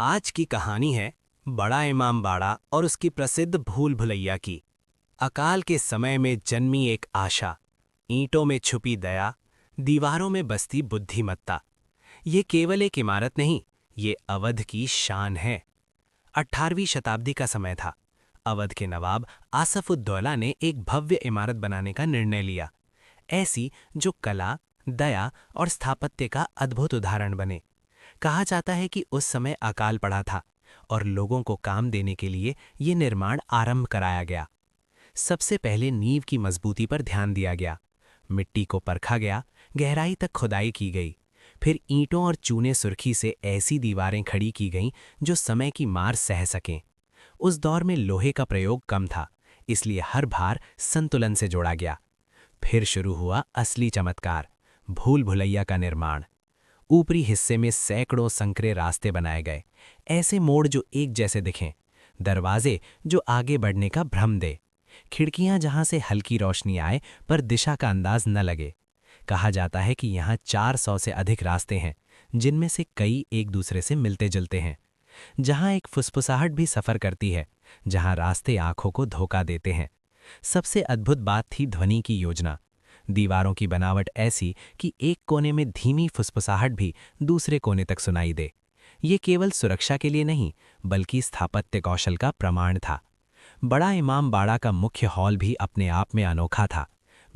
आज की कहानी है बड़ा इमाम बाड़ा और उसकी प्रसिद्ध भूल भुलैया की। अकाल के समय में जन्मी एक आशा, ईंटों में छुपी दया, दीवारों में बसती बुद्धिमत्ता। ये केवल एक इमारत नहीं, ये अवध की शान है। 18वीं शताब्दी का समय था। अवध के नवाब आसफुद्दौला ने एक भव्य इमारत बनाने का निर्णय लिया, ऐसी जो कला, दया और स्थापत्य का अद्भुत उदाहरण बने। कहा जाता है कि उस समय अकाल पड़ा था और लोगों को काम देने के लिए ये निर्माण आरंभ कराया गया। सबसे पहले नींव की मजबूती पर ध्यान दिया गया। मिट्टी को परखा गया, गहराई तक खुदाई की गई। फिर ईंटों और चूने सुर्खी से ऐसी दीवारें खड़ी की गईं जो समय की मार सह सकें। उस दौर में लोहे का प्रयोग कम था, इसलिए हर भार संतुलन से जोड़ा गया। फिर शुरू हुआ असली चमत्कार, भूल भुलैया का निर्माण। ऊपरी हिस्से में सैकड़ों संकरे रास्ते बनाए गए, ऐसे मोड़ जो एक जैसे दिखें, दरवाजे जो आगे बढ़ने का भ्रम दे, खिड़कियां जहां से हल्की रोशनी आए पर दिशा का अंदाज न लगे। कहा जाता है कि यहाँ 400 से अधिक रास्ते हैं, जिनमें से कई एक दूसरे से मिलते जुलते हैं। जहां एक फुसफुसाहट भी सफर करती है, जहां रास्ते आंखों को धोखा देते हैं। सबसे अद्भुत बात थी ध्वनि की योजना। दीवारों की बनावट ऐसी कि एक कोने में धीमी फुसफुसाहट भी दूसरे कोने तक सुनाई दे। ये केवल सुरक्षा के लिए नहीं, बल्कि स्थापत्य कौशल का प्रमाण था। बड़ा इमाम बाड़ा का मुख्य हॉल भी अपने आप में अनोखा था।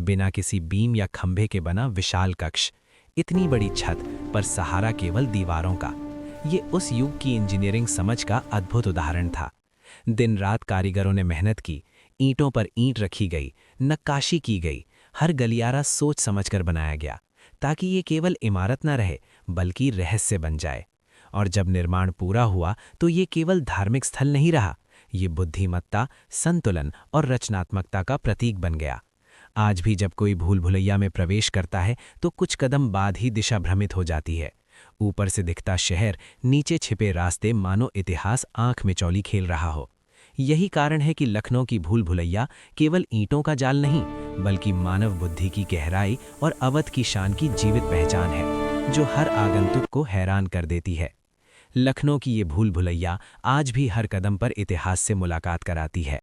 बिना किसी बीम या खंभे के बना विशाल कक्ष, इतनी बड़ी छत पर सहारा केवल दीवारों का। ये उस युग की इंजीनियरिंग समझ का अद्भुत उदाहरण था। दिन रात कारीगरों ने मेहनत की, ईंटों पर ईंट रखी गई, नक्काशी की गई, हर गलियारा सोच समझकर बनाया गया, ताकि ये केवल इमारत न रहे बल्कि रहस्य बन जाए। और जब निर्माण पूरा हुआ तो ये केवल धार्मिक स्थल नहीं रहा, ये बुद्धिमत्ता, संतुलन और रचनात्मकता का प्रतीक बन गया। आज भी जब कोई भूल भुलैया में प्रवेश करता है तो कुछ कदम बाद ही दिशा भ्रमित हो जाती है। ऊपर से दिखता शहर, नीचे छिपे रास्ते, मानो इतिहास आंख में चौली खेल रहा हो। यही कारण है कि लखनऊ की भूल भुलैया केवल ईंटों का जाल नहीं, बल्कि मानव बुद्धि की गहराई और अवध की शान की जीवित पहचान है, जो हर आगंतुक को हैरान कर देती है। लखनऊ की ये भूल भुलैया आज भी हर कदम पर इतिहास से मुलाकात कराती है।